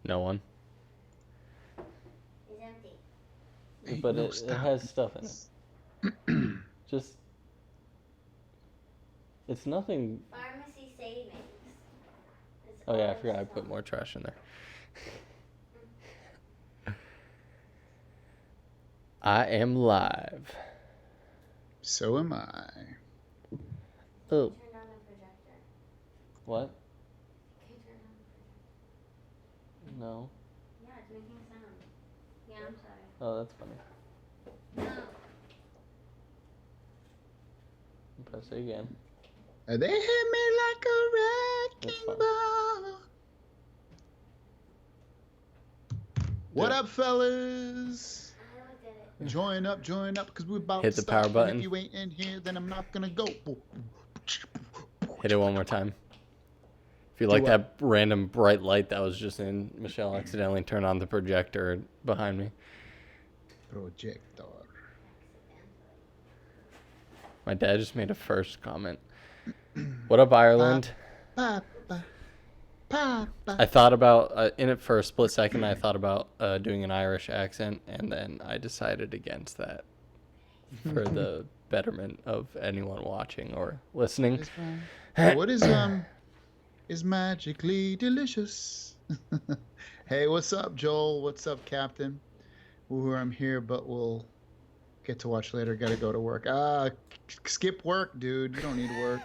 No one. It's empty. But it has stuff in it. Just... It's nothing... Pharmacy savings. It's Oh yeah, I all forgot I stuff. put more trash in there. I am live. So am I. Oh. Turn on the projector. What? Can you turn on the projector? No. Yeah, it's making sound. Yeah, I'm sorry. Oh, that's funny. No. Press it again. They hit me like a That's wrecking fine. ball. What Yeah. up, fellas? I looked at it. Join up, because we're about Hit to the start. power And button. if you ain't in here, then I'm not gonna go. Hit it one more time. If you like that random bright light that was just in, Michelle accidentally turned on the projector behind me. Projector. My dad just made a first comment. What up, Ireland? Papa. Papa. I thought about, in it for a split second, I thought about doing an Irish accent, and then I decided against that for the betterment of anyone watching or listening. What is magically delicious? Hey, what's up, Joel? What's up, Captain? Ooh, I'm here, but we'll get to watch later. Gotta go to work. Skip work, dude. You don't need work.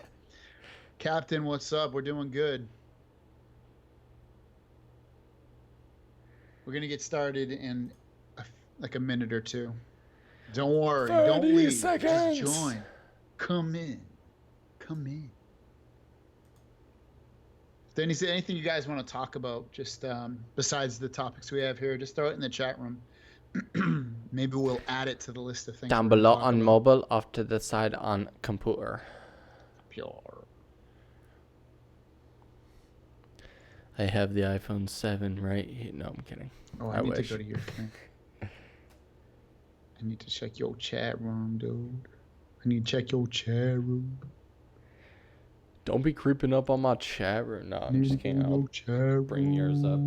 Captain, what's up? We're doing good. We're gonna get started in like a minute or two. Don't worry. Don't 30 leave. seconds. Just join. Come in. Come in. If there's anything you guys want to talk about, just besides the topics we have here, just throw it in the chat room. Maybe we'll add it to the list of things. Down we're gonna below talk on about. mobile, off to the side on computer. Pure. I have the iPhone 7 right here. No, I'm kidding. Oh, I need to go to your thing. I need to check your chat room, dude. I need to check your chat room. Don't be creeping up on my chat room. No, I'm just kidding. I'll bring yours up.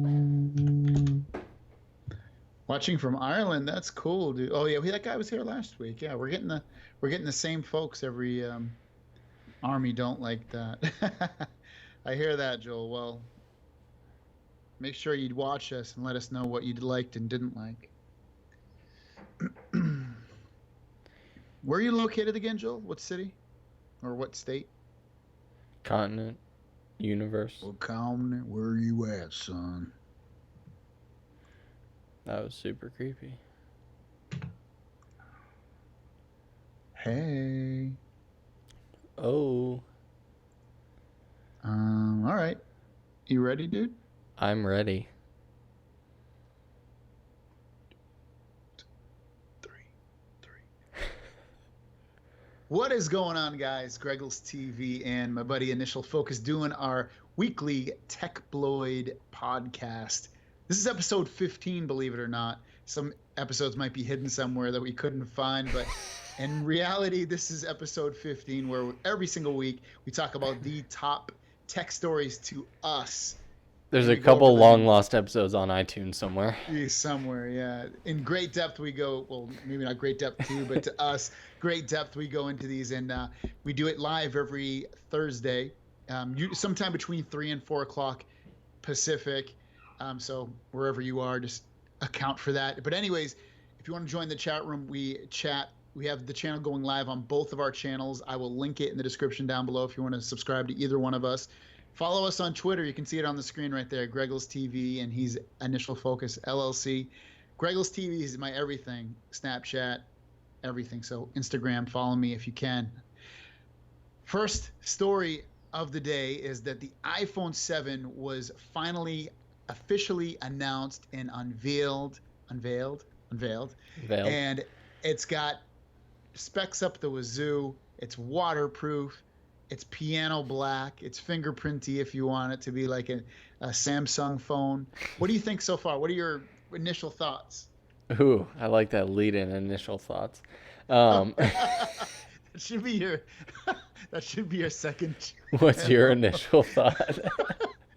Watching from Ireland, that's cool, dude. Oh yeah, that guy was here last week. Yeah, we're getting the same folks every army. Don't like that. I hear that, Joel. Well, make sure you'd watch us and let us know what you liked and didn't like. Where are you located again, Joel? What city? Or what state? Continent. Universe. What continent? Where are you at, son? That was super creepy. Hey. Oh. All right. You ready, dude? I'm ready. 3. What is going on, guys? GregglesTV and my buddy Initial Focus doing our weekly Tekbloid podcast. This is episode 15, believe it or not. Some episodes might be hidden somewhere that we couldn't find, but in reality, this is episode 15, where every single week we talk about the top tech stories to us. There's a couple long lost episodes on iTunes somewhere. Somewhere, yeah. In great depth we go, well, maybe not great depth to you, but to us, great depth we go into these, and we do it live every Thursday, sometime between 3 and 4 o'clock Pacific. So wherever you are, just account for that. But anyways, if you want to join the chat room, we chat. We have the channel going live on both of our channels. I will link it in the description down below if you want to subscribe to either one of us. Follow us on Twitter. You can see it on the screen right there, GregglesTV, and he's Initial Focus LLC. GregglesTV is my everything, Snapchat, everything. So Instagram, follow me if you can. First story of the day is that the iPhone 7 was finally officially announced and unveiled. And it's got specs up the wazoo. It's waterproof. It's piano black. It's fingerprinty if you want it to be like a Samsung phone. What do you think so far? What are your initial thoughts? Ooh, I like that lead-in, initial thoughts. That should be your second. What's your initial thought?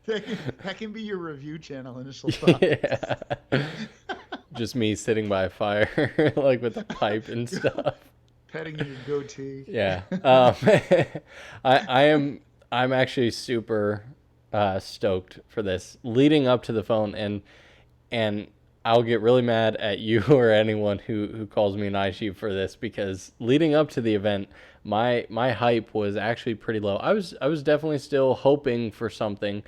That can be your review channel. Initial thoughts. Yeah. Just me sitting by a fire, like with a pipe and stuff. Petting your goatee. Yeah. I'm actually super stoked for this. Leading up to the phone, and I'll get really mad at you or anyone who calls me an iSheep for this, because leading up to the event, my hype was actually pretty low. I was definitely still hoping for something,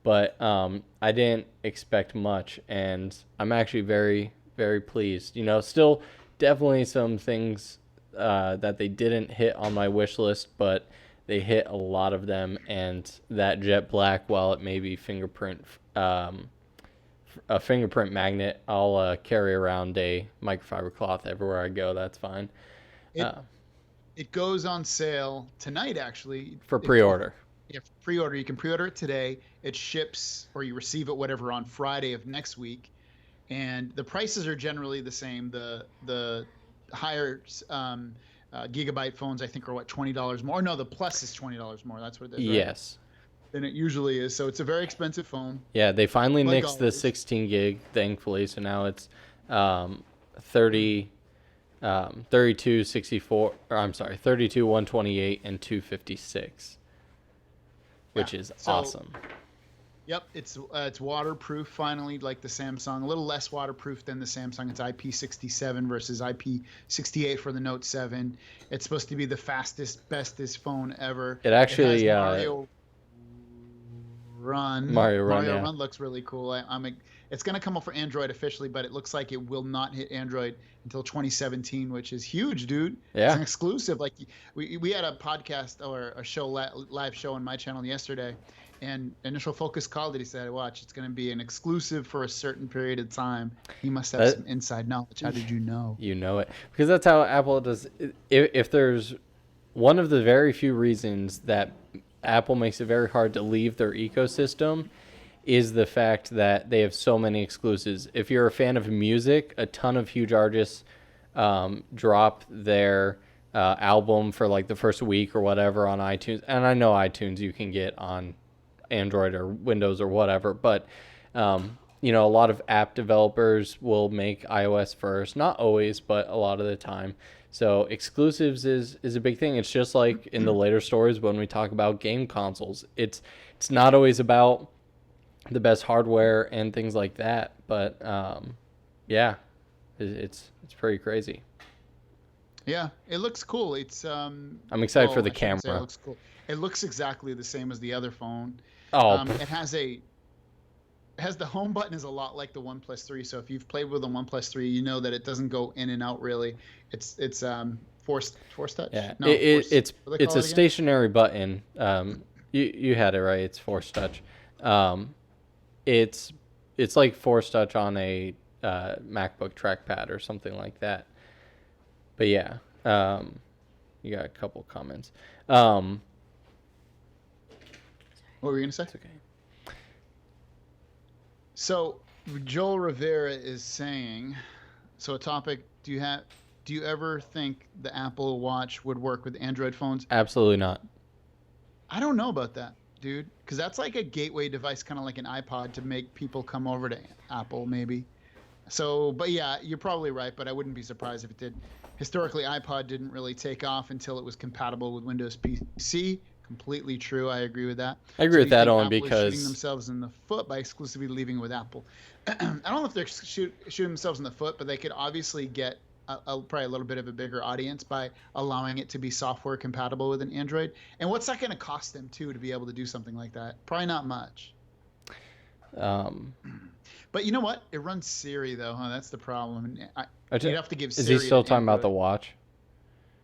but I didn't expect much, and I'm actually very, very pleased. Still definitely some things that they didn't hit on my wish list, but they hit a lot of them, and that jet black, while it may be a fingerprint magnet, I'll carry around a microfiber cloth everywhere I go. That's fine. It goes on sale tonight, actually. For pre-order. Yeah, for pre-order. You can pre-order it today. It ships, or you receive it, whatever, on Friday of next week. And the prices are generally the same. The higher gigabyte phones, I think, are $20 more. No, the Plus is $20 more. That's what it is, right? Yes. Than it usually is. So it's a very expensive phone. Yeah, they finally Like nixed the always. 16 gig, thankfully. So now it's 32, 64, or I'm sorry, 32, 128, and 256, which Yeah, is so- awesome. Yep, it's waterproof finally, like the Samsung. A little less waterproof than the Samsung. It's IP67 versus IP68 for the Note 7. It's supposed to be the fastest, bestest phone ever. It actually, has Mario Run. Mario Run, yeah. Run looks really cool. It's going to come out for Android officially, but it looks like it will not hit Android until 2017, which is huge, dude. Yeah. It's an exclusive. Like we had a podcast or a show, live show on my channel yesterday, and Initial Focus called it. He said, "Watch, it's going to be an exclusive for a certain period of time." He must have some inside knowledge. How did you know? You know it, because that's how Apple does. If there's one of the very few reasons that Apple makes it very hard to leave their ecosystem, is the fact that they have so many exclusives. If you're a fan of music, a ton of huge artists drop their album for like the first week or whatever on iTunes. And I know iTunes you can get on Android or Windows or whatever, but a lot of app developers will make iOS first. Not always, but a lot of the time. So exclusives is a big thing. It's just like in the later stories when we talk about game consoles. It's not always about the best hardware and things like that, but yeah, it's pretty crazy. Yeah, it looks cool. It's I'm excited for the I shouldn't say camera. It looks cool. It looks exactly the same as the other phone. Oh, It has the home button is a lot like the OnePlus 3. So if you've played with the OnePlus 3, you know that it doesn't go in and out really. It's force touch. yeah. No, It's what do they it's call a it again? stationary button. You had it right. It's force touch. It's like force touch on a MacBook trackpad or something like that. But yeah, you got a couple comments. What were you gonna say? It's okay. So Joel Rivera is saying, so a topic, do you ever think the Apple Watch would work with Android phones? Absolutely not. I don't know about that, dude, because that's like a gateway device, kind of like an iPod, to make people come over to Apple, maybe. So, but yeah, you're probably right, but I wouldn't be surprised if it did. Historically, iPod didn't really take off until it was compatible with Windows PC. Completely true. I agree with that. I agree with you that think only Apple is because shooting themselves in the foot by exclusively leaving with Apple. I don't know if they're shooting themselves in the foot, but they could obviously get probably a little bit of a bigger audience by allowing it to be software compatible with an Android. And what's that going to cost them too to be able to do something like that? Probably not much. But you know what? It runs Siri though, huh? That's the problem. You'd have to give Siri. Is he still an talking about the Android. watch?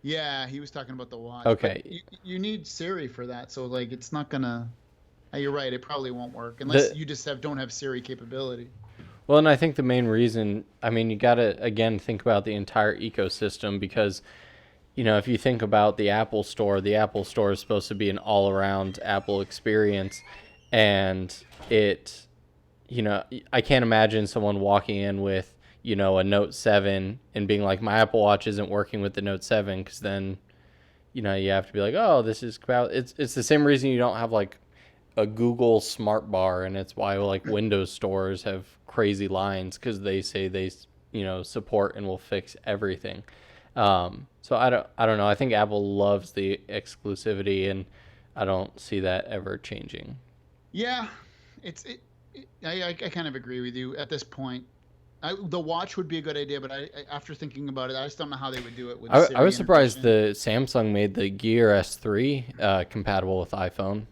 Yeah, he was talking about the watch. Okay. But you need Siri for that, so like it's not gonna. You're right. It probably won't work unless you just don't have Siri capability. Well, and I think the main reason, I mean, you got to, again, think about the entire ecosystem because, if you think about the Apple Store is supposed to be an all-around Apple experience. And it, I can't imagine someone walking in with, a Note 7 and being like, my Apple Watch isn't working with the Note 7, because then, you have to be like, oh, this is, it's the same reason you don't have, like, a Google smart bar, and it's why like Windows stores have crazy lines because they say they support and will fix everything. So I don't know. I think Apple loves the exclusivity, and I don't see that ever changing. Yeah, I kind of agree with you at this point. The watch would be a good idea, but after thinking about it, I just don't know how they would do it with Siri I was surprised integration. the Samsung made the Gear S3 compatible with iPhone.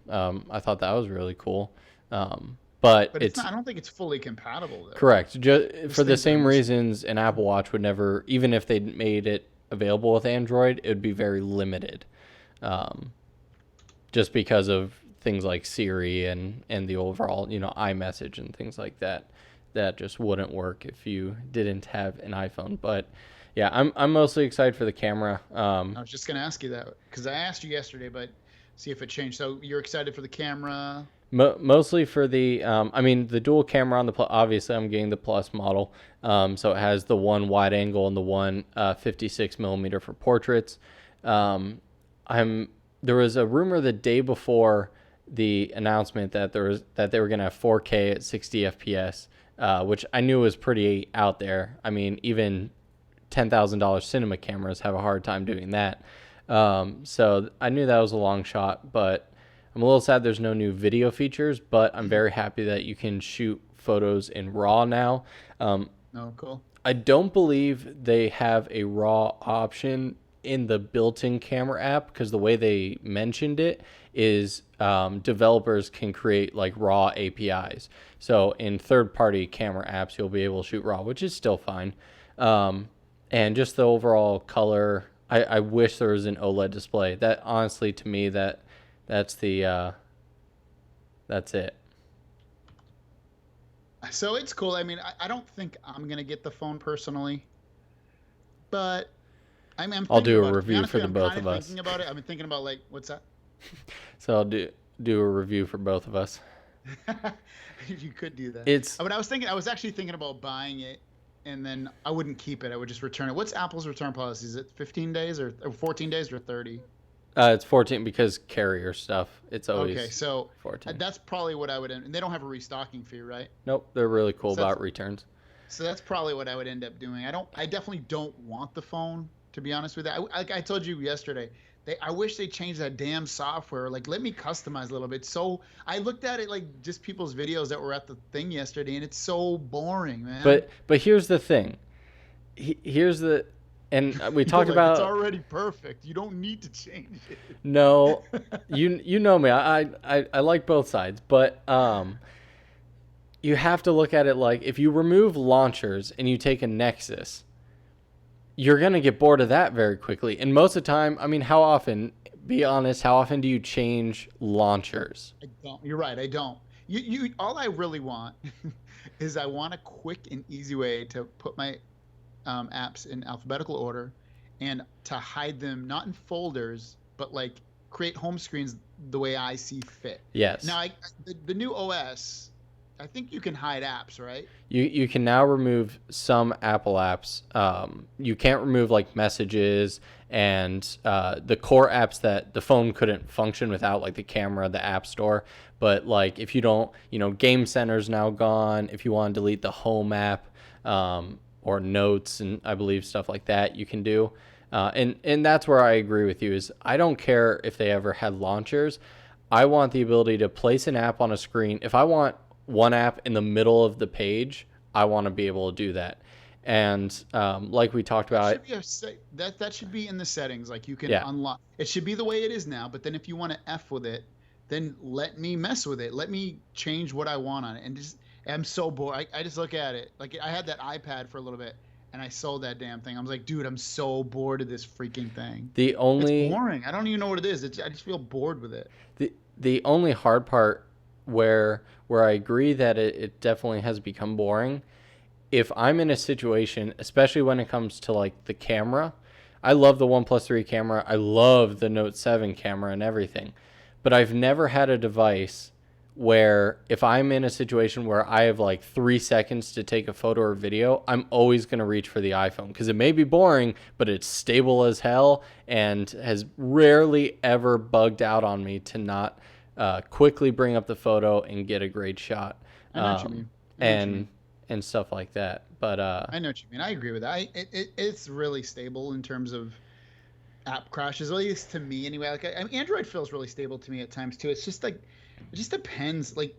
I thought that was really cool. But But it's it's not. I don't think it's fully compatible though. correct. Those For the things are same missing. reasons an Apple Watch would never, even if they made it available with Android, it would be very limited. Um, just because of things like Siri and the overall, iMessage and things like that. That just wouldn't work if you didn't have an iPhone. But yeah, I'm mostly excited for the camera. I was just gonna ask you that because I asked you yesterday, but see if it changed. So you're excited for the camera? Mostly for the, the dual camera on the obviously I'm getting the Plus model. So it has the one wide angle and the one 56 millimeter for portraits. There was a rumor the day before the announcement that they were going to have 4K at 60 FPS, which I knew was pretty out there. I mean, even $10,000 cinema cameras have a hard time doing that. So I knew that was a long shot, but I'm a little sad there's no new video features, but I'm very happy that you can shoot photos in RAW now. No, cool. I don't believe they have a RAW option in the built-in camera app because the way they mentioned it is developers can create like RAW APIs. So in third-party camera apps, you'll be able to shoot RAW, which is still fine. And just the overall color, I wish there was an OLED display. That honestly, to me, that's it. So it's cool. I mean, I don't think I'm gonna get the phone personally, but I'm I'll thinking do a about it. To be review honest for with the you, I'm both kind of of us. thinking about it. I've been thinking about like, what's that? So I'll do a review for both of us. You could do that. It's But I was actually thinking about buying it, and then I wouldn't keep it. I would just return it. What's Apple's return policy? Is it 15 days or 14 days or 30? it's 14 because carrier stuff. It's always Okay, so 14. that's probably what I would end. And they don't have a restocking fee, right? Nope, they're really cool So that's about returns. So that's probably what I would end up doing. I definitely don't want the phone, to be honest with you. Like I told you yesterday, I wish they changed that damn software. Like, let me customize a little bit. So I looked at it like just people's videos that were at the thing yesterday, and it's so boring, man. But here's the thing. Here's the, and we talked Like, about. it's already perfect. You don't need to change it. No, you know me. I like both sides, but you have to look at it like if you remove launchers and you take a Nexus, you're gonna get bored of that very quickly. And most of the time, I mean, how often? Be honest. How often do you change launchers? I don't. You're right. I don't. You. All I really want is I want a quick and easy way to put my apps in alphabetical order and to hide them not in folders but like create home screens the way I see fit. Yes. Now the new OS, I think you can hide apps, right? You can now remove some Apple apps. You can't remove like messages and the core apps that the phone couldn't function without, like the camera, the app store. But like if you don't, Game Center's now gone. If you want to delete the home app or notes and I believe stuff like that, you can do. And that's where I agree with you is I don't care if they ever had launchers. I want the ability to place an app on a screen. If I want one app in the middle of the page, I want to be able to do that. And like we talked about, That should be in the settings. Like you can Yeah. unlock. It should be the way it is now. But then if you want to f with it, then let me mess with it. Let me change what I want on it. And just I'm so bored. I just look at it. Like I had that iPad for a little bit, and I sold that damn thing. I was like, dude, I'm so bored of this freaking thing. the It's only boring. I don't even know what it is. I just feel bored with it. the only hard part where I agree that it definitely has become boring. If I'm in a situation, especially when it comes to like the camera, I love the OnePlus 3 camera. I love the Note 7 camera and everything. But I've never had a device where if I'm in a situation where I have like 3 seconds to take a photo or video, I'm always going to reach for the iPhone because it may be boring, but it's stable as hell and has rarely ever bugged out on me to not quickly bring up the photo and get a great shot. I know what you mean. I know what you mean. And stuff like that. But I know what you mean. I agree with that. It's really stable in terms of app crashes, at least to me anyway. Like I mean, Android feels really stable to me at times too. It's just like it just depends. Like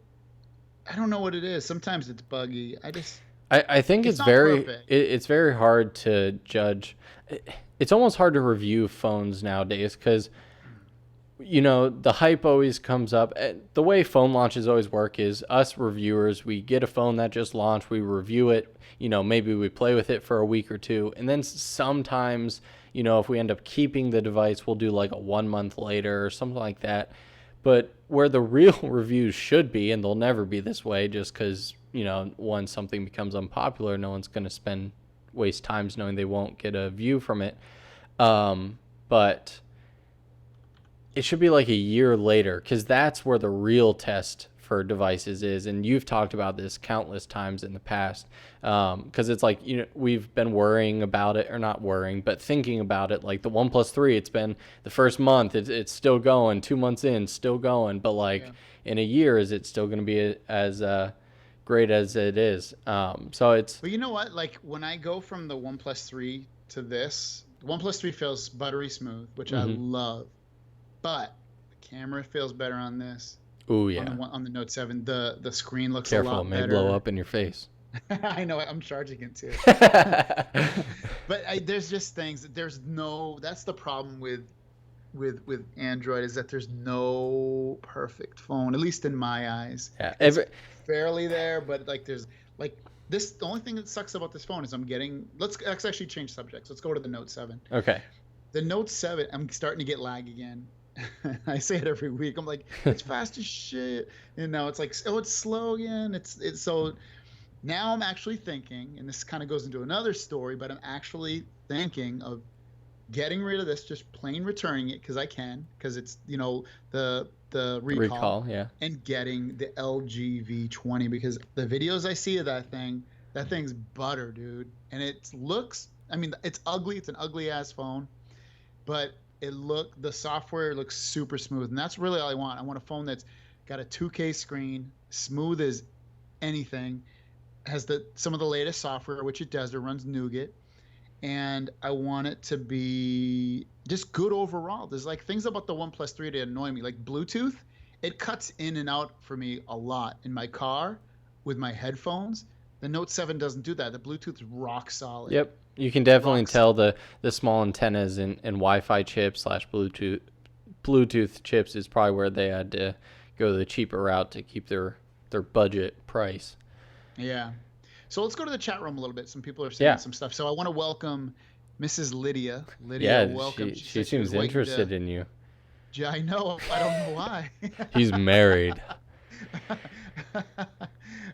I don't know what it is. Sometimes it's buggy. I think it's it's very hard to judge. It's almost hard to review phones nowadays because, you know, the hype always comes up. The way phone launches always work is us reviewers, we get a phone that just launched, we review it, you know, maybe we play with it for a week or two. And then sometimes, you know, if we end up keeping the device, we'll do like a 1 month later or something like that. But where the real reviews should be, and they'll never be this way just because, you know, once something becomes unpopular, no one's going to waste times knowing they won't get a view from it. But it should be like a year later because that's where the real test for devices is. And you've talked about this countless times in the past because it's like, you know, we've been worrying about it, or not worrying, but thinking about it. Like the OnePlus 3, it's been the first month, it's still going, 2 months in, still going. But like in a year, is it still going to be as great as it is? So it's... But you know what? Like when I go from the OnePlus 3 to this, the OnePlus 3 feels buttery smooth, which I love. But the camera feels better on this. Oh yeah. On the Note 7, the screen looks Careful, a lot better. It may blow up in your face. I know, I'm charging it too. But there's just things. That's the problem with Android, is that there's no perfect phone, at least in my eyes. Yeah. It's fairly there, but like there's like this. The only thing that sucks about this phone is let's actually change subjects. Let's go to the Note 7. Okay. The Note 7, I'm starting to get lag again. I say it every week. I'm like, it's fast as shit. And now it's like, oh, it's slow again. It's so now I'm actually thinking, and this kind of goes into another story, but I'm actually thinking of getting rid of this, just plain returning it because I can, because it's, you know, the recall, yeah, and getting the LG V20 because the videos I see of that thing's butter, dude. And it looks, I mean, it's ugly. It's an ugly ass phone, but the software looks super smooth, and that's really all I want. I want a phone that's got a 2K screen, smooth as anything, has some of the latest software, which it does. It runs Nougat, and I want it to be just good overall. There's like things about the OnePlus 3 that annoy me, like Bluetooth. It cuts in and out for me a lot in my car with my headphones. The Note 7 doesn't do that. The Bluetooth's rock solid. Yep. You can definitely tell the small antennas and Wi-Fi chips / Bluetooth chips is probably where they had to go the cheaper route to keep their budget price. Yeah. So let's go to the chat room a little bit. Some people are saying some stuff. So I want to welcome Mrs. Lydia. Lydia, welcome. She seems interested in you. Yeah, I know. I don't know why. He's married.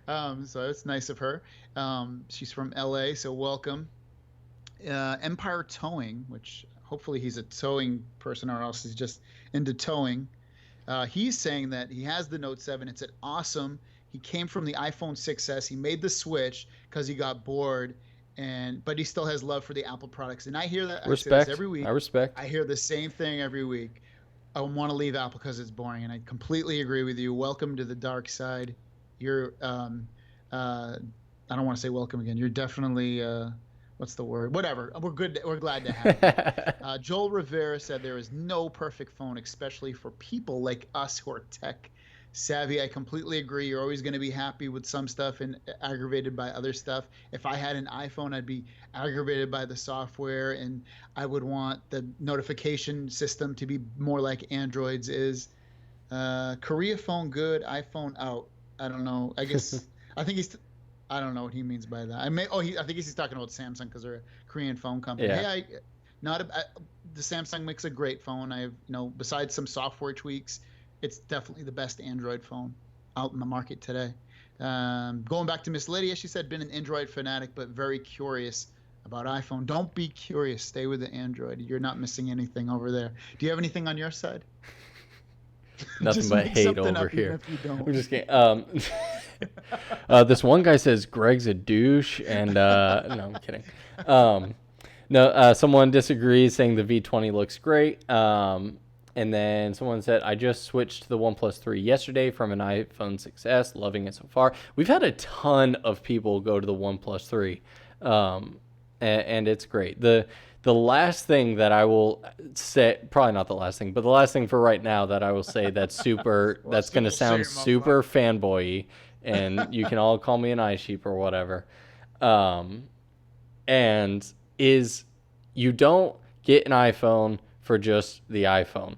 So it's nice of her. She's from LA, so welcome. Empire Towing, which hopefully he's a towing person or else he's just into towing. He's saying that he has the Note 7. It's awesome. He came from the iPhone 6s. He made the switch because he got bored, but he still has love for the Apple products. And I hear that respect. I say this every week. I respect. I hear the same thing every week. I want to leave Apple because it's boring, and I completely agree with you. Welcome to the dark side. You're I don't want to say welcome again. You're definitely what's the word? Whatever. We're good. We're glad to have you. Joel Rivera said there is no perfect phone, especially for people like us who are tech savvy. I completely agree. You're always going to be happy with some stuff and aggravated by other stuff. If I had an iPhone, I'd be aggravated by the software, and I would want the notification system to be more like Android's is. Korea phone good, iPhone out. I don't know. I guess I don't know what he means by that. I think he's talking about Samsung because they're a Korean phone company. Yeah. Hey, the Samsung makes a great phone. Besides some software tweaks, it's definitely the best Android phone out in the market today. Going back to Miss Lydia, she said, been an Android fanatic, but very curious about iPhone. Don't be curious. Stay with the Android. You're not missing anything over there. Do you have anything on your side? Nothing but hate over here. I'm just kidding. This one guy says Greg's a douche, and no, I'm kidding. Someone disagrees, saying the V20 looks great. And then someone said, I just switched to the OnePlus 3 yesterday from an iPhone 6S, loving it so far. We've had a ton of people go to the OnePlus 3, and it's great. The last thing that I will say, probably not the last thing, but the last thing for right now that I will say that's super, that's going to sound super fanboy-y, and you can all call me an eye sheep or whatever, and is you don't get an iPhone for just the iPhone.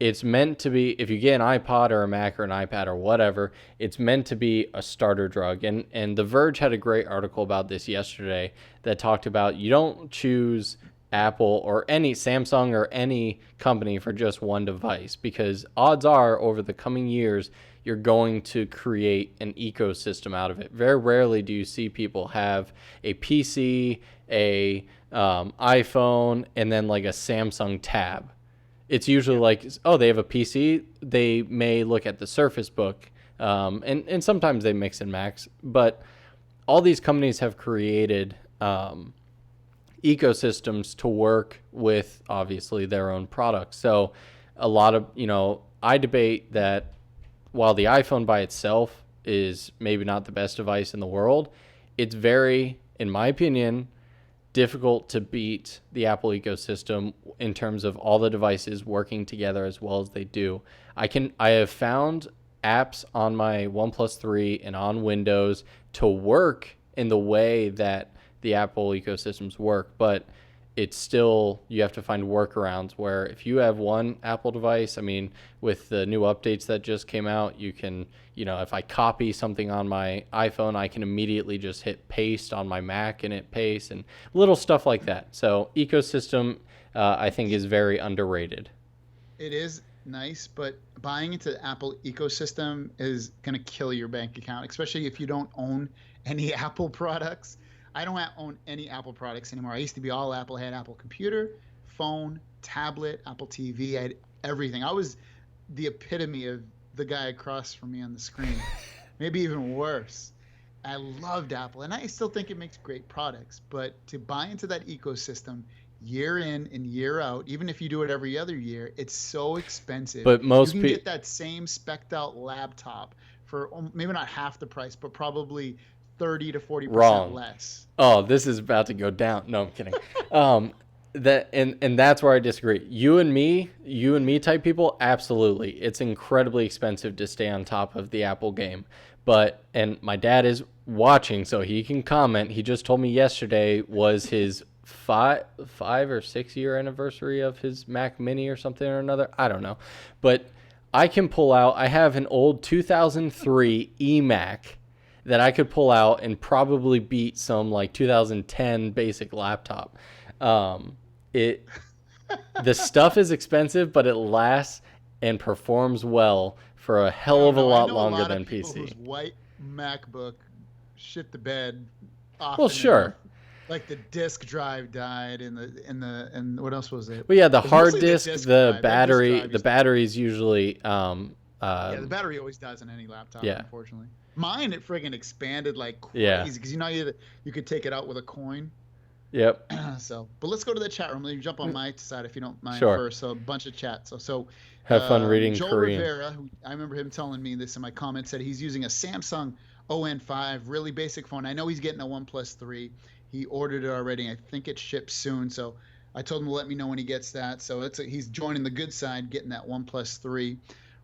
It's meant to be, if you get an iPod or a Mac or an iPad or whatever, it's meant to be a starter drug. And The Verge had a great article about this yesterday that talked about you don't choose Apple or any Samsung or any company for just one device, because odds are over the coming years, you're going to create an ecosystem out of it. Very rarely do you see people have a PC, a iPhone, and then like a Samsung tab. It's usually like, oh, they have a PC. They may look at the Surface Book, and sometimes they mix and match. But all these companies have created ecosystems to work with, obviously, their own products. So a lot of, I debate that while the iPhone by itself is maybe not the best device in the world, it's very, in my opinion, difficult to beat the Apple ecosystem in terms of all the devices working together as well as they do. I have found apps on my OnePlus 3 and on Windows to work in the way that the Apple ecosystems work, but it's still, you have to find workarounds where if you have one Apple device, I mean, with the new updates that just came out, you can, if I copy something on my iPhone, I can immediately just hit paste on my Mac and it pastes and little stuff like that. So ecosystem, I think, is very underrated. It is nice, but buying into the Apple ecosystem is going to kill your bank account, especially if you don't own any Apple products. I don't own any Apple products anymore. I used to be all Apple. I had Apple computer, phone, tablet, Apple TV. I had everything. I was the epitome of the guy across from me on the screen. Maybe even worse. I loved Apple, and I still think it makes great products. But to buy into that ecosystem year in and year out, even if you do it every other year, it's so expensive. But most you can get that same spec'd out laptop for maybe not half the price, but probably 30 to 40% less. Oh, this is about to go down. No, I'm kidding. And that's where I disagree. You and me type people, absolutely. It's incredibly expensive to stay on top of the Apple game. And my dad is watching, so he can comment. He just told me yesterday was his 5 or 6 year anniversary of his Mac Mini or something or another. I don't know. But I have an old 2003 eMac that I could pull out and probably beat some like 2010 basic laptop. The stuff is expensive, but it lasts and performs well for a hell of a lot longer than PC. Whose white MacBook shit the bed. Well, sure. Enough. Like the disk drive died, and what else was it? Well, yeah, the hard disk, the battery, the battery's usually. Yeah, the battery always dies on any laptop. Yeah. Unfortunately. Mine, it friggin' expanded like crazy because you could take it out with a coin. Yep. But let's go to the chat room. Let me jump on my side if you don't mind first. So a bunch of chat. So have fun reading Joel Korean. Rivera, who I remember him telling me this in my comments, said he's using a Samsung ON5, really basic phone. I know he's getting a OnePlus 3. He ordered it already. I think it ships soon. So I told him to let me know when he gets that. So he's joining the good side, getting that OnePlus 3.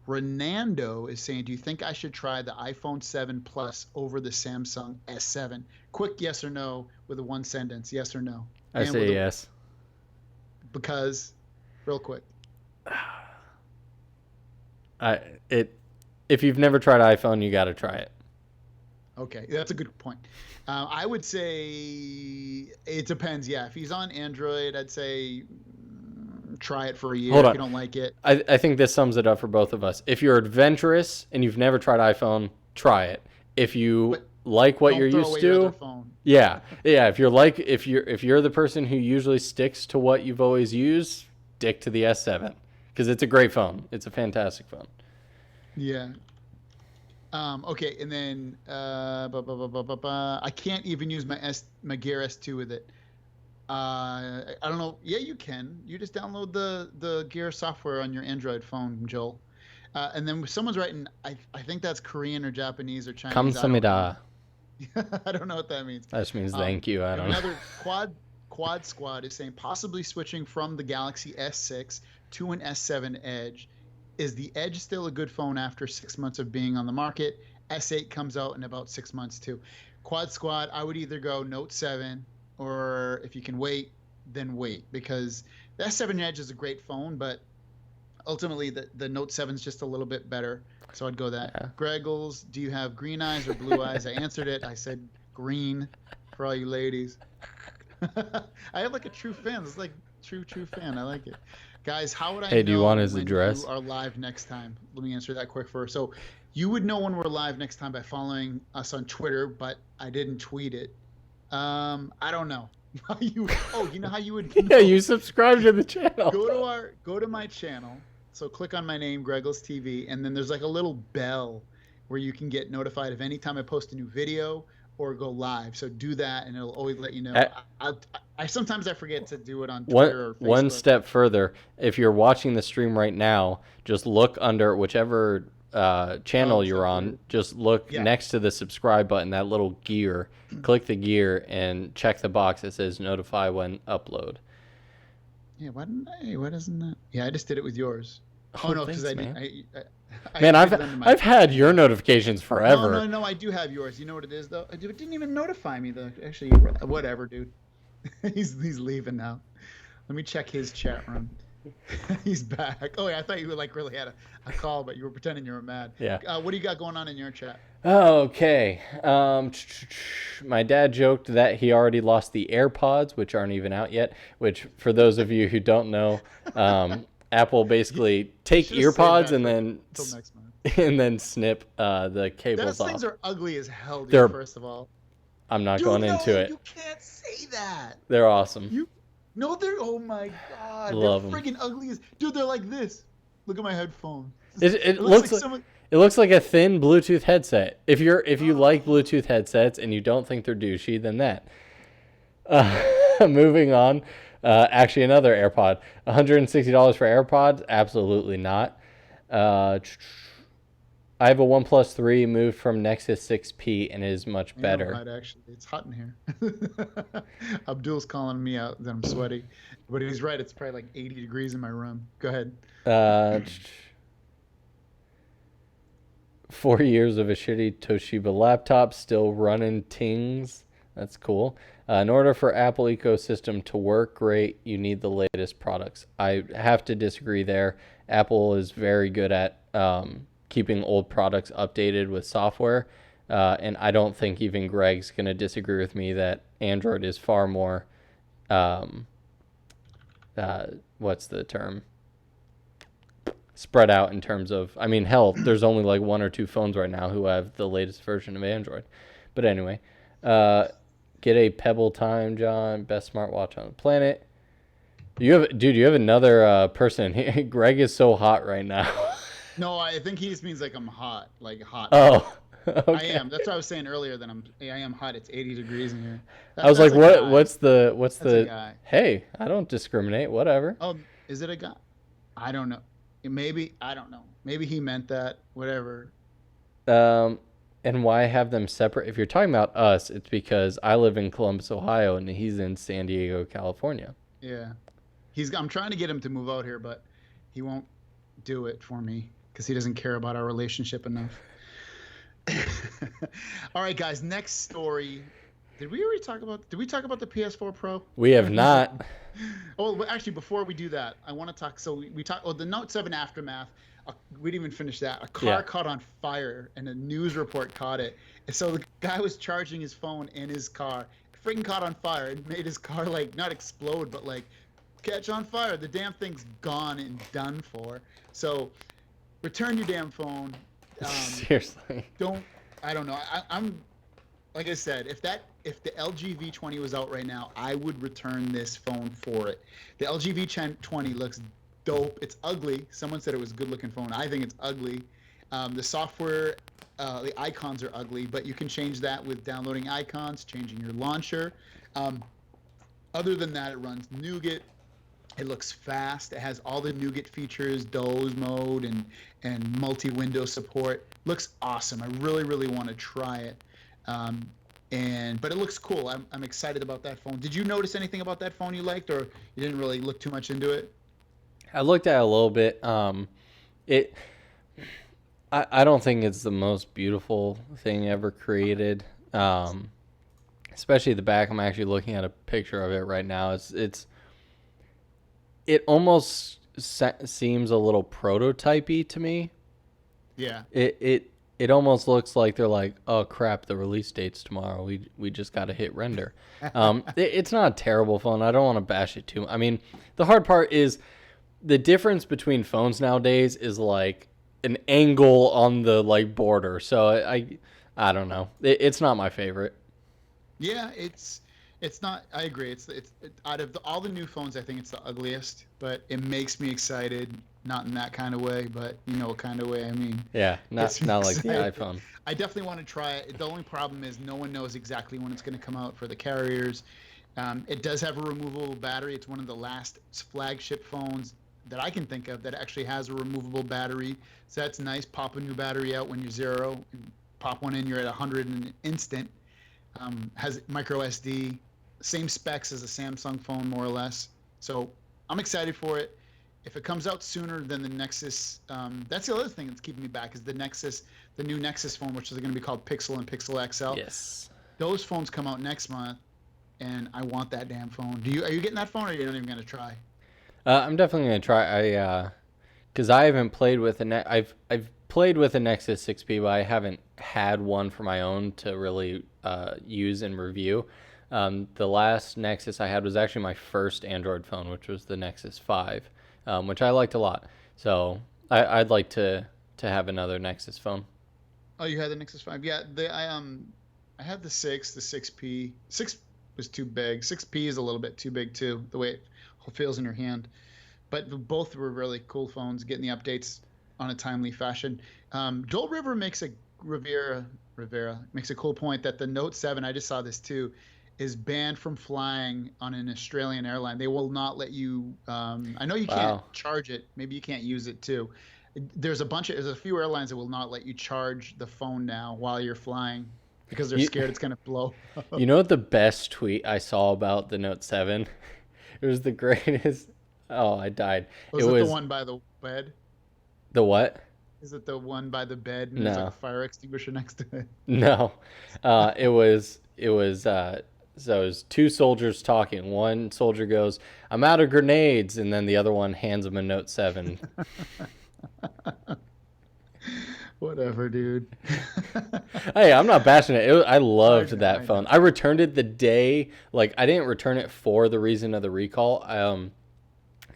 Renando is saying, do you think I should try the iPhone 7 Plus over the Samsung S7? Quick yes or no with a one sentence, yes or no. I say yes. Because, real quick. If you've never tried iPhone, you got to try it. Okay, that's a good point. I would say it depends. Yeah, if he's on Android, I'd say try it for a year. Hold on. If you don't like it. I think this sums it up for both of us. If you're adventurous and you've never tried iPhone, try it. If you like what you're used to, yeah. If you're the person who usually sticks to what you've always used, stick to the S7 because it's a great phone. It's a fantastic phone. Yeah. Okay, and then I can't even use my Gear S2 with it. I don't know. Yeah, you can. You just download the Gear software on your Android phone, Joel. And then someone's writing, I think that's Korean or Japanese or Chinese. I don't know. 감사합니다. I don't know what that means. That just means thank you. I don't know. Another quad squad is saying possibly switching from the Galaxy S6 to an S7 Edge. Is the Edge still a good phone after 6 months of being on the market? S8 comes out in about 6 months too. Quad squad, I would either go Note 7, or if you can wait, then wait, because the S7 Edge is a great phone, but ultimately the Note 7 is just a little bit better. So I'd go that. Yeah. Greggles, do you have green eyes or blue eyes? I answered it. I said green for all you ladies. I have like a true fan. It's like true fan. I like it. Guys, how would I know do you want his when address? you are live next time? Let me answer that quick first. So you would know when we're live next time by following us on Twitter, but I didn't tweet it. I don't know. You know how you would know? Yeah, you subscribe to the channel. Go to my channel. So click on my name, GregglesTV, and then there's like a little bell where you can get notified of any time I post a new video or go live. So do that, and it'll always let you know. I sometimes I forget to do it on Twitter or Facebook. One step further, if you're watching the stream right now, just look under whichever channel you're on. Just look next to the subscribe button, that little gear. Click the gear and check the box that says notify when upload. Yeah, why doesn't that? Yeah, I just did it with yours. Oh no, because man, I've had your notifications forever. No, I do have yours. You know what it is though? It didn't even notify me though. Actually, whatever, dude. he's leaving now. Let me check his chat room. He's back. Oh yeah, I thought you were like really had a call, but you were pretending you were mad. Yeah. What do you got going on in your chat? Okay. My dad joked that he already lost the AirPods, which aren't even out yet. Which, for those of you who don't know, Apple basically take earpods and then next month. and then snip the cables off. Those things are ugly as hell, dude. First of all, I'm not going into it. You can't say that. They're awesome. No, they're oh my god, Love they're friggin' ugly as dude. They're like this. Look at my headphone. It looks like it looks like a thin Bluetooth headset. If you like Bluetooth headsets and you don't think they're douchey, then that. Moving on. Actually, another AirPod. $160 for AirPods? Absolutely not. I have a OnePlus 3 moved from Nexus 6P and it is much better. Hot, actually. It's hot in here. Abdul's calling me out that I'm sweaty. But he's right. It's probably like 80 degrees in my room. Go ahead. 4 years of a shitty Toshiba laptop still running tings. That's cool. In order for Apple ecosystem to work great, you need the latest products. I have to disagree there. Apple is very good at keeping old products updated with software. And I don't think even Greg's going to disagree with me that Android is far more, what's the term? Spread out in terms of, I mean, hell, there's only like 1 or 2 phones right now who have the latest version of Android. But anyway, get a Pebble Time, John, best smartwatch on the planet. You have another person. Greg is so hot right now. No, I think he just means like I'm hot, like hot. Oh, okay. I am. That's what I was saying earlier. That I am hot. It's 80 degrees in here. I was like, what's the? A guy. Hey, I don't discriminate. Whatever. Oh, is it a guy? I don't know. Maybe I don't know. Maybe he meant that. Whatever. And why have them separate? If you're talking about us, it's because I live in Columbus, Ohio, and he's in San Diego, California. Yeah, I'm trying to get him to move out here, but he won't do it for me because he doesn't care about our relationship enough. All right, guys. Next story. Did we talk about the PS4 Pro? We have not. Oh, actually, before we do that, I want to talk. So we talked. Oh, the Note 7 aftermath. We didn't even finish that. A car caught on fire, and a news report caught it. And so the guy was charging his phone in his car. It freaking caught on fire. It made his car like not explode, but like catch on fire. The damn thing's gone and done for. So return your damn phone. Seriously. I don't know. I'm like I said, if the LG V20 was out right now, I would return this phone for it. The LG V20 looks dope. It's ugly. Someone said it was a good looking phone. I think it's ugly. The software, the icons are ugly, but you can change that with downloading icons, changing your launcher. Other than that, it runs Nougat. It looks fast. It has all the Nougat features, doze mode and multi-window support. Looks awesome. I really, really want to try it. Um, but it looks cool. I'm excited about that phone. Did you notice anything about that phone you liked, or you didn't really look too much into it? I looked at it a little bit. It I don't think it's the most beautiful thing ever created. Especially the back. I'm actually looking at a picture of it right now. It almost seems a little prototypey to me. Yeah. It almost looks like they're like, oh crap, the release date's tomorrow. We just got to hit render. It's not a terrible phone. I don't want to bash it too much. I mean, the hard part is the difference between phones nowadays is like an angle on the like border. So I don't know. It's not my favorite. Yeah, it's not. I agree. Out of all the new phones, I think it's the ugliest. But it makes me excited, not in that kind of way, but you know what kind of way I mean. Yeah, not Gets me like the excited. iPhone. I definitely want to try it. The only problem is no one knows exactly when it's going to come out for the carriers. It does have a removable battery. It's one of the last flagship phones that I can think of that actually has a removable battery. So that's nice. Pop a new battery out when you're zero. And pop one in, you're at 100 in an instant. Has micro SD, same specs as a Samsung phone, more or less. So I'm excited for it. If it comes out sooner than the Nexus, that's the other thing that's keeping me back is the new Nexus phone, which is going to be called Pixel and Pixel XL. Yes. Those phones come out next month, and I want that damn phone. Are you getting that phone, or are you not even going to try? I'm definitely gonna try. Because I haven't played with I've played with a Nexus 6P, but I haven't had one for my own to really use and review. The last Nexus I had was actually my first Android phone, which was the Nexus 5, which I liked a lot. So I'd like to have another Nexus phone. Oh, you had the Nexus 5? Yeah, I had the 6P. 6 was too big. 6P is a little bit too big too, the way it feels in your hand. But both were really cool phones, getting the updates on a timely fashion. Joel Rivera makes a cool point that the Note 7, I just saw this too, is banned from flying on an Australian airline. They will not let you. I know you can't charge it. Maybe you can't use it too. There's a few airlines that will not let you charge the phone now while you're flying because they're scared it's gonna blow. You know what the best tweet I saw about the Note 7? It was the greatest. Oh, I died. Was it the one by the bed? The what? Is it the one by the bed and No. there's like a fire extinguisher next to it? No. It was so it was two soldiers talking. One soldier goes, "I'm out of grenades," and then the other one hands him a Note 7. Whatever, dude. Hey, I'm not bashing it. I loved I know, that phone. I returned it the day, like I didn't return it for the reason of the recall.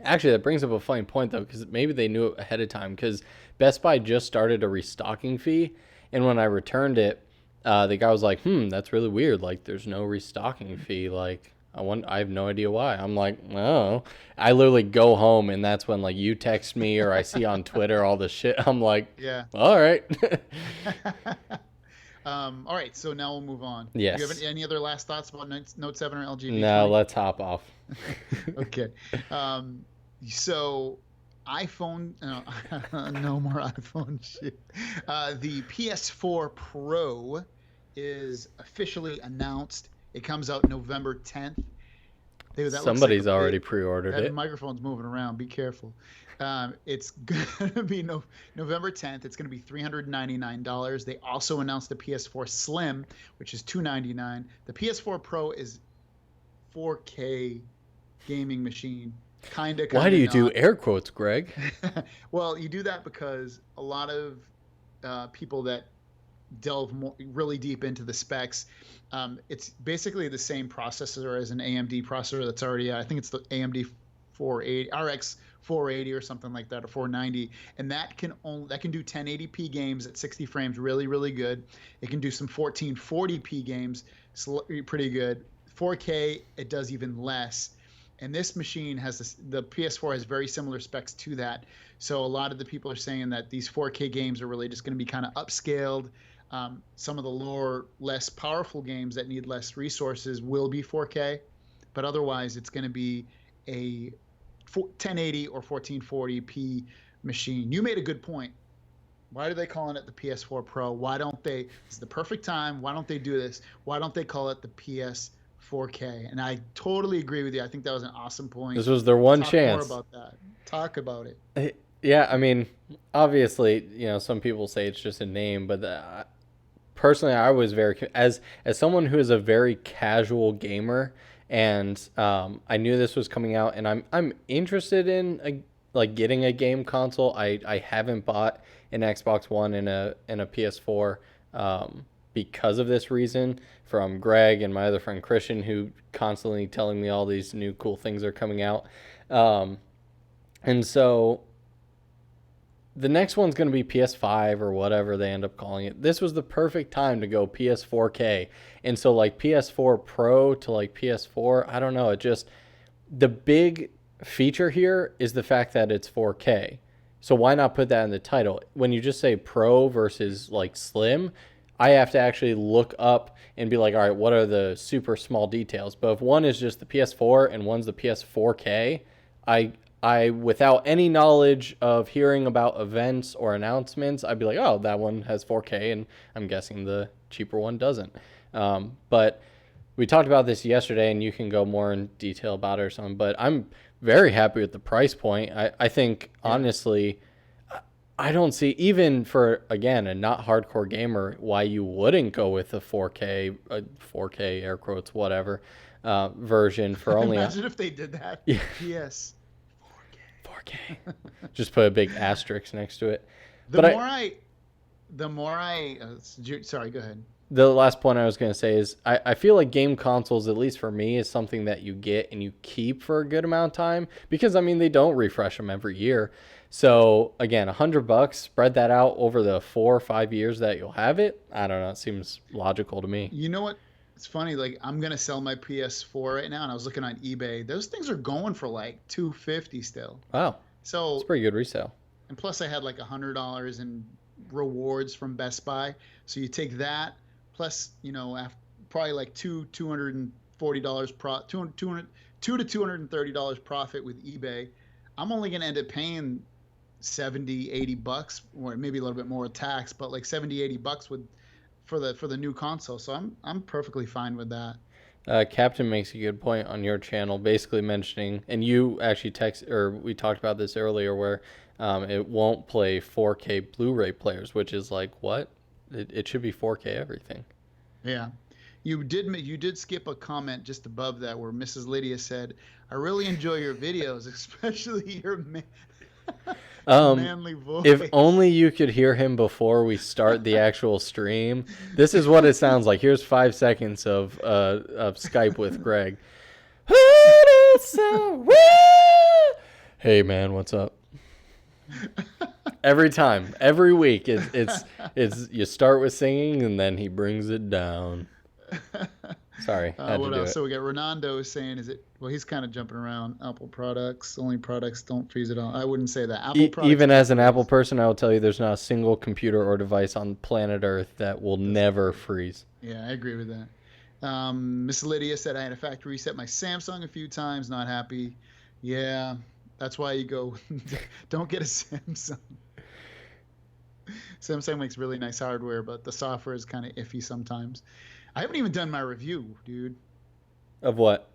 Actually, that brings up a funny point though, because maybe they knew it ahead of time. Because Best Buy just started a restocking fee, and when I returned it, the guy was like, that's really weird. Like, there's no restocking fee. Like, I have no idea why. I'm like, oh. I literally go home, and that's when, like, you text me or I see on Twitter all this shit. I'm like, Yeah. all right. All right, so now we'll move on. Yes. Do you have any other last thoughts about Note 7 or LG V20? No, let's hop off. Okay. So iPhone, no more iPhone shit. The PS4 Pro is officially announced. It comes out November 10th. Somebody's already pre-ordered that it. microphone's moving around. Be careful. It's going to be November 10th. It's going to be $399. They also announced the PS4 Slim, which is $299. The PS4 Pro is 4K gaming machine. Kinda Why do you not. do air quotes, Greg? Well, you do that because a lot of people that delve really deep into the specs, it's basically the same processor as an AMD processor that's already, I think it's the AMD 480 RX 480 or something like that, or 490, and that can do 1080p games at 60 frames really, really good. It can do some 1440p games pretty good. 4K, it does even less. And this machine has the PS4 has very similar specs to that. So a lot of the people are saying that these 4K games are really just going to be kind of upscaled. Some of the lower, less powerful games that need less resources will be 4K. but otherwise it's going to be a 1080 or 1440p machine. You made a good point. Why are they calling it the PS4 Pro? Why don't they? It's the perfect time. Why don't they do this? Why don't they call it the PS4K? And I totally agree with you. I think that was an awesome point. This was their one Talk chance. more about that. Talk about it. Yeah, I mean, obviously, some people say it's just a name, but personally, I was as someone who is a very casual gamer, and I knew this was coming out, and I'm interested in getting a game console. I haven't bought an Xbox One and a PS4 because of this reason, from Greg and my other friend Christian, who constantly telling me all these new cool things are coming out. And so the next one's going to be PS5 or whatever they end up calling it. This was the perfect time to go PS4K. And so like PS4 Pro to like PS4, I don't know. The big feature here is the fact that it's 4K. So why not put that in the title? When you just say Pro versus like Slim, I have to actually look up and be like, all right, what are the super small details? But if one is just the PS4 and one's the PS4K, I without any knowledge of hearing about events or announcements, I'd be like, oh, that one has 4K, and I'm guessing the cheaper one doesn't. But we talked about this yesterday, and you can go more in detail about it or something. But I'm very happy with the price point. I think, honestly, I don't see, even for, again, a not hardcore gamer, why you wouldn't go with a 4K air quotes, whatever, version for only... Imagine if they did that. Yeah. Yes. 4K. Just put a big asterisk next to it. Sorry, go ahead. The last point I was going to say is I feel like game consoles, at least for me, is something that you get and you keep for a good amount of time, because, I mean, they don't refresh them every year. So, again, $100, spread that out over the 4 or 5 years that you'll have it. I don't know. It seems logical to me. You know what? It's funny. Like, I'm going to sell my PS4 right now, and I was looking on eBay. Those things are going for like $250 still. Wow. So it's pretty good resale. And plus, I had like $100 in rewards from Best Buy. So you take that, plus, probably like $240 $200 to $230 profit with eBay. I'm only going to end up paying $70-$80, or maybe a little bit more with tax, but like $70-$80 for the new console. So I'm perfectly fine with that. Captain makes a good point on your channel, basically mentioning, and you actually we talked about this earlier, where it won't play 4K Blu-ray players, which is like, what? It should be 4K everything. Yeah. You did skip a comment just above that where Mrs. Lydia said, "I really enjoy your videos, especially your manly voice." If only you could hear him before we start the actual stream. This is what it sounds like. Here's 5 seconds of Skype with Greg. Hey man, what's up? Every time, every week, it's you start with singing and then he brings it down. Sorry, had what to do else? it. So we got Renando saying, he's kind of jumping around. Apple products, only products don't freeze it all. I wouldn't say that. Apple products. Even as an Apple person, I will tell you there's not a single computer or device on planet Earth that will never freeze. Yeah, I agree with that. Miss Lydia said, I had a factory reset my Samsung a few times, not happy. Yeah, that's why you go, don't get a Samsung. Samsung makes really nice hardware, but the software is kind of iffy sometimes. I haven't even done my review, dude. Of what?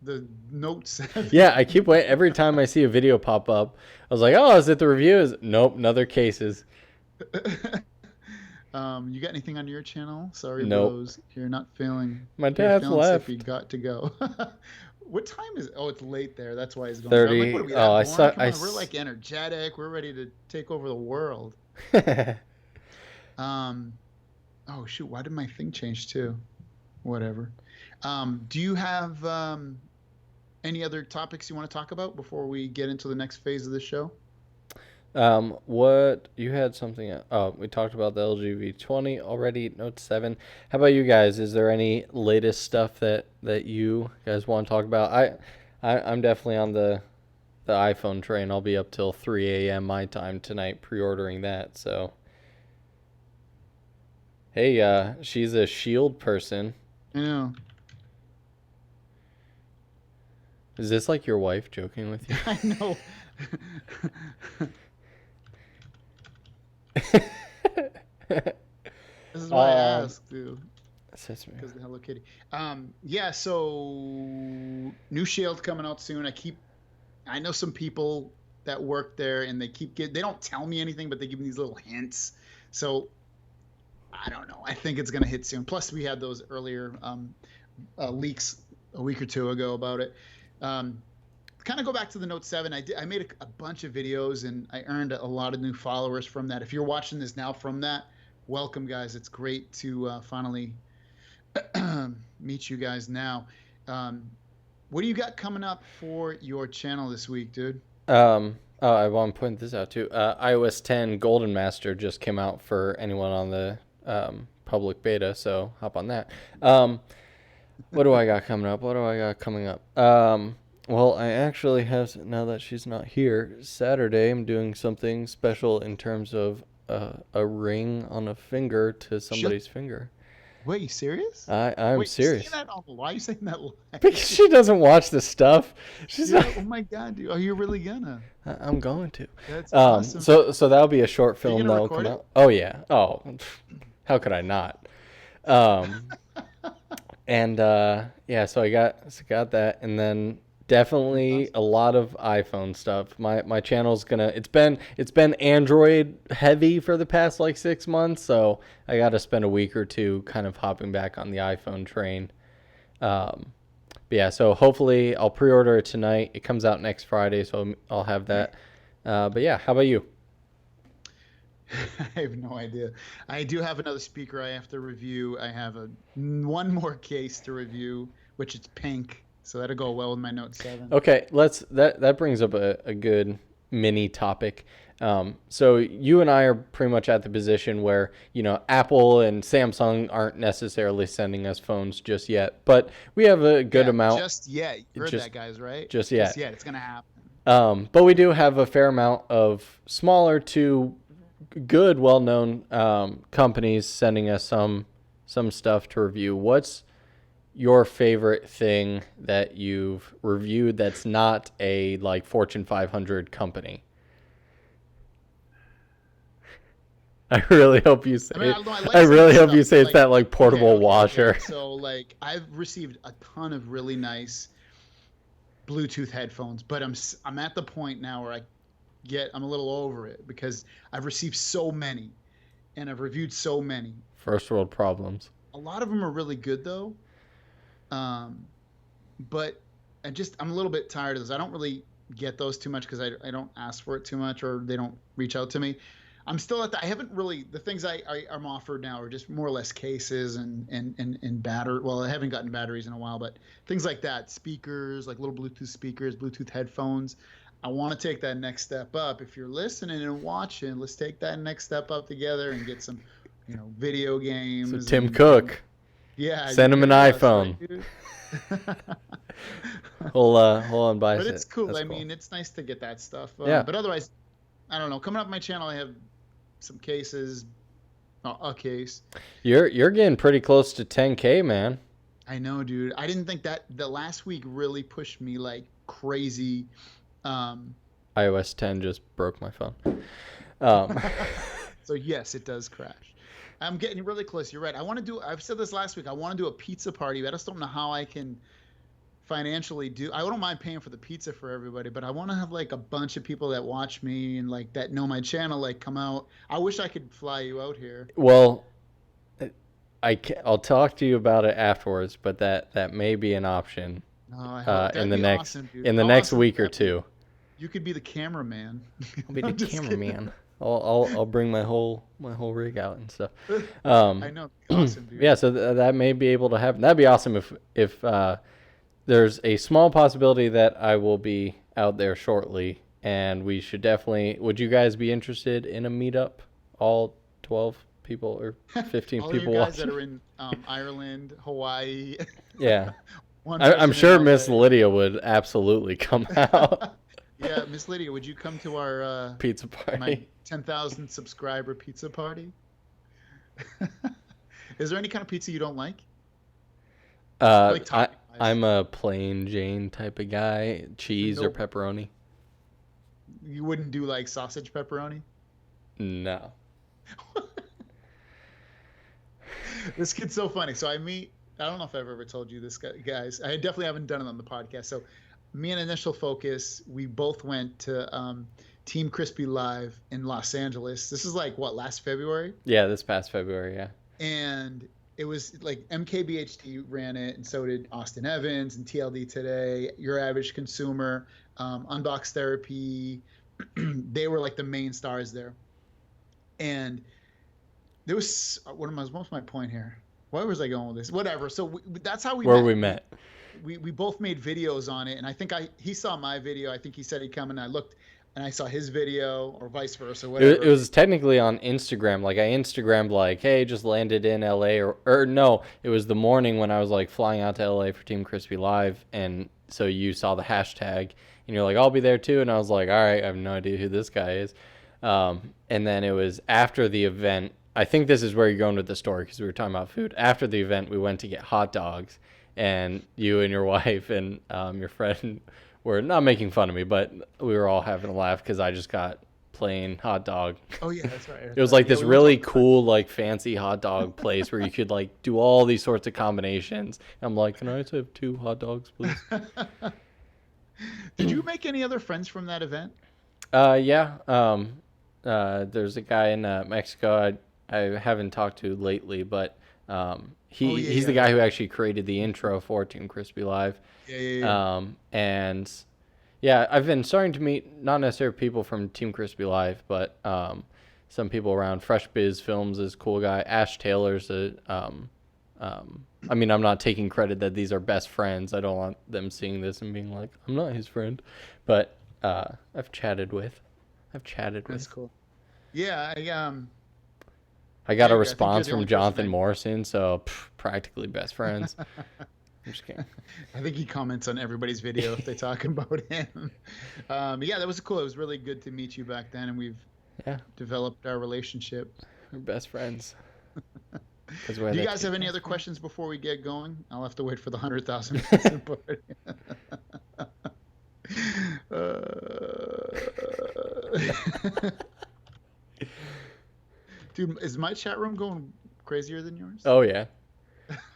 The Note 7. Yeah, I keep waiting. Every time I see a video pop up, I was like, oh, is it the review? Nope, another cases. You got anything on your channel? Sorry, nope. Bros. You're not feeling. My dad's left. You got to go. What time is it? Oh, it's late there. That's why he's going. 30. Like, what are we, I saw. We're like energetic. We're ready to take over the world. Oh shoot! Why did my thing change too? Whatever. Do you have any other topics you want to talk about before we get into the next phase of the show? What you had something? Oh, we talked about the LG V20 already. Note 7. How about you guys? Is there any latest stuff that you guys want to talk about? I'm definitely on the iPhone train. I'll be up till 3 a.m. my time tonight pre-ordering that. So, hey, she's a Shield person. I know. Is this like your wife joking with you? I know. This is why I asked, dude. That's me. Because of the Hello Kitty. Yeah, so new Shield coming out soon. I know some people that work there, and they don't tell me anything, but they give me these little hints. So I don't know. I think it's gonna hit soon. Plus, we had those earlier leaks a week or two ago about it. Kind of go back to the Note 7. I made a bunch of videos, and I earned a lot of new followers from that. If you're watching this now from that, welcome, guys. It's great to finally meet you guys now. What do you got coming up for your channel this week, dude? I want to point this out too. iOS 10 Golden Master just came out for anyone on the public beta, so hop on that. What do I got coming up? Well, I actually have, now that she's not here, Saturday I'm doing something special in terms of a ring on a finger to somebody's finger. Wait, you serious? I'm serious. Why are you saying that live? Because she doesn't watch this stuff. She's like, oh my god, dude! Are you really gonna? I'm going to. That's awesome. So that'll be a short film that'll come out. Oh yeah. Oh, how could I not? And yeah, so I got that, and then definitely a lot of iPhone stuff. My channel's it's been Android heavy for the past like 6 months, so I got to spend a week or two kind of hopping back on the iPhone train. But yeah, so hopefully I'll pre-order it tonight. It comes out next Friday, so I'll have that. But yeah, how about you? I have no idea. I do have another speaker I have to review. I have one more case to review, which is pink. So that'll go well with my Note 7. Okay, that brings up a good mini topic. So you and I are pretty much at the position where, Apple and Samsung aren't necessarily sending us phones just yet, but we have a good amount. Just yet. You heard that, guys, right? Just yet. Just yet. It's going to happen. But we do have a fair amount of smaller to good, well-known companies sending us some stuff to review. What's your favorite thing that you've reviewed that's not a like Fortune 500 company? I really hope you say. I really hope you say it's that like portable washer. Okay. So like I've received a ton of really nice Bluetooth headphones, but I'm at the point now where I'm a little over it because I've received so many, and I've reviewed so many. First world problems. A lot of them are really good though. But I'm a little bit tired of this. I don't really get those too much because I don't ask for it too much, or they don't reach out to me. I'm still at I haven't really, the things I'm offered now are just more or less cases and battery. Well, I haven't gotten batteries in a while, but things like that, speakers, like little Bluetooth speakers, Bluetooth headphones. I want to take that next step up. If you're listening and watching, let's take that next step up together and get some, video games. So Tim Cook. Yeah. Send him an iPhone. Right, we'll unbias it. But it's cool. That's I mean, it's nice to get that stuff. Yeah. But otherwise, I don't know. Coming up on my channel, I have some cases. A case. You're getting pretty close to 10K, man. I know, dude. I didn't think that the last week really pushed me like crazy. iOS 10 just broke my phone. So yes, it does crash. I'm getting really close. You're right. I've said this last week. I want to do a pizza party. I just don't know how I can financially do. I don't mind paying for the pizza for everybody, but I want to have like a bunch of people that watch me and like that know my channel, like come out. I wish I could fly you out here. Well, I'll talk to you about it afterwards, but that may be an option in the next week or two. You could be the cameraman. I'll be the cameraman. I'll bring my whole rig out and stuff. I know. Awesome, dude. Yeah, so that may be able to happen. That'd be awesome if there's a small possibility that I will be out there shortly, and we should definitely. Would you guys be interested in a meetup? All 12 people or 15 all people you guys watching? that are in Ireland, Hawaii. Yeah, I'm sure Miss Lydia would absolutely come out. Yeah, Miss Lydia, would you come to our pizza party? My 10,000 subscriber pizza party? Is there any kind of pizza you don't like? Like topping I'm a plain Jane type of guy, cheese or Nope. pepperoni. You wouldn't do like sausage pepperoni? No. This kid's so funny. So I don't know if I've ever told you this, guys. I definitely haven't done it on the podcast. So me and Initial Focus, we both went to Team Crispy Live in Los Angeles. This is like, what, last February? Yeah, this past February, yeah. And it was like MKBHD ran it, and so did Austin Evans and TLD Today, Your Average Consumer, Unbox Therapy. They were like the main stars there. And there was, what's my point here? Where was I going with this? Whatever. So that's how we met. We both made videos on it, and I think he saw my video. I think he said he'd come, and I looked, and I saw his video, or vice versa, whatever. It was technically on Instagram. Like, I Instagrammed, like, hey, just landed in LA, or no, it was the morning when I was like flying out to LA for Team Crispy Live, and so you saw the hashtag, and you're like, I'll be there too, and I was like, all right, I have no idea who this guy is. And then it was after the event. I think this is where you're going with the story, because we were talking about food. After the event, we went to get hot dogs, and you and your wife and your friend were not making fun of me, but we were all having a laugh because I just got plain hot dog. Oh yeah, that's right. It was like this really cool, like fancy hot dog place where you could like do all these sorts of combinations. I'm like, can I just have 2 hot dogs, please? Did you make any other friends from that event? Yeah. There's a guy in Mexico I haven't talked to lately, but he's the guy who actually created the intro for Team Crispy Live. Yeah. And yeah, I've been starting to meet not necessarily people from Team Crispy Live, but some people around. Fresh Biz Films is a cool guy. Ash Taylor's I mean, I'm not taking credit that these are best friends. I don't want them seeing this and being like, I'm not his friend. But I've chatted with. That's cool. Yeah, I got a response from Jonathan Morrison, so practically best friends. I'm just kidding. I think he comments on everybody's video if they talk about him. Yeah, that was cool. It was really good to meet you back then, and we've developed our relationship. We're best friends. Do you guys have any other questions before we get going? I'll have to wait for the 100,000 support. Dude, is my chat room going crazier than yours? Oh yeah.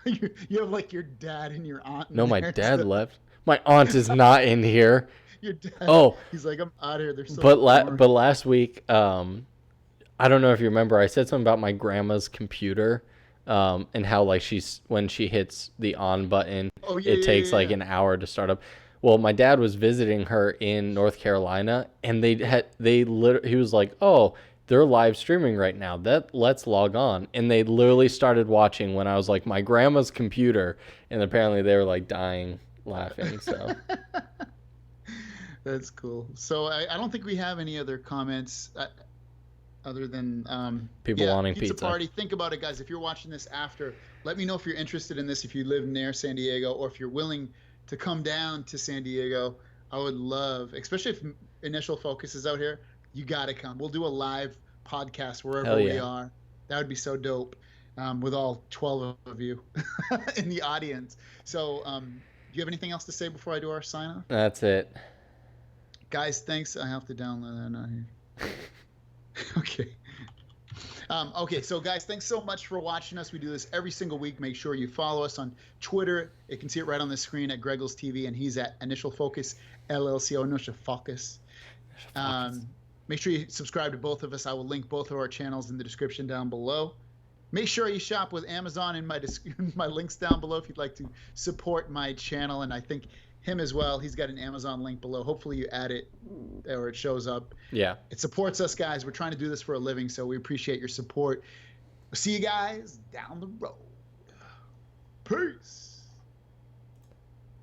You have like your dad and your aunt. No, my dad left. My aunt is not in here. Your dad. Oh, he's like, I'm out of here. They're so. But last week, I don't know if you remember, I said something about my grandma's computer, and how like when she hits the on button, it takes like an hour to start up. Well, my dad was visiting her in North Carolina, and he was like, oh, they're live streaming right now. Let's log on. And they literally started watching when I was like, my grandma's computer, and apparently they were like dying laughing. So that's cool. So I don't think we have any other comments other than people wanting pizza party. Think about it, guys. If you're watching this after, let me know if you're interested in this, if you live near San Diego, or if you're willing to come down to San Diego. I would love, especially if Initial Focus is out here, you got to come. We'll do a live podcast wherever we are. That would be so dope, with all 12 of you in the audience. So do you have anything else to say before I do our sign off? That's it. Guys, thanks. I have to download that now here. Okay. Okay, so guys, thanks so much for watching us. We do this every single week. Make sure you follow us on Twitter. You can see it right on the screen at GregglesTV, and he's at Initial Focus LLC, or Initial Focus. Make sure you subscribe to both of us. I will link both of our channels in the description down below. Make sure you shop with Amazon in my links down below if you'd like to support my channel, and I think him as well. He's got an Amazon link below. Hopefully you add it or it shows up. Yeah. It supports us, guys. We're trying to do this for a living, so we appreciate your support. We'll see you guys down the road. Peace.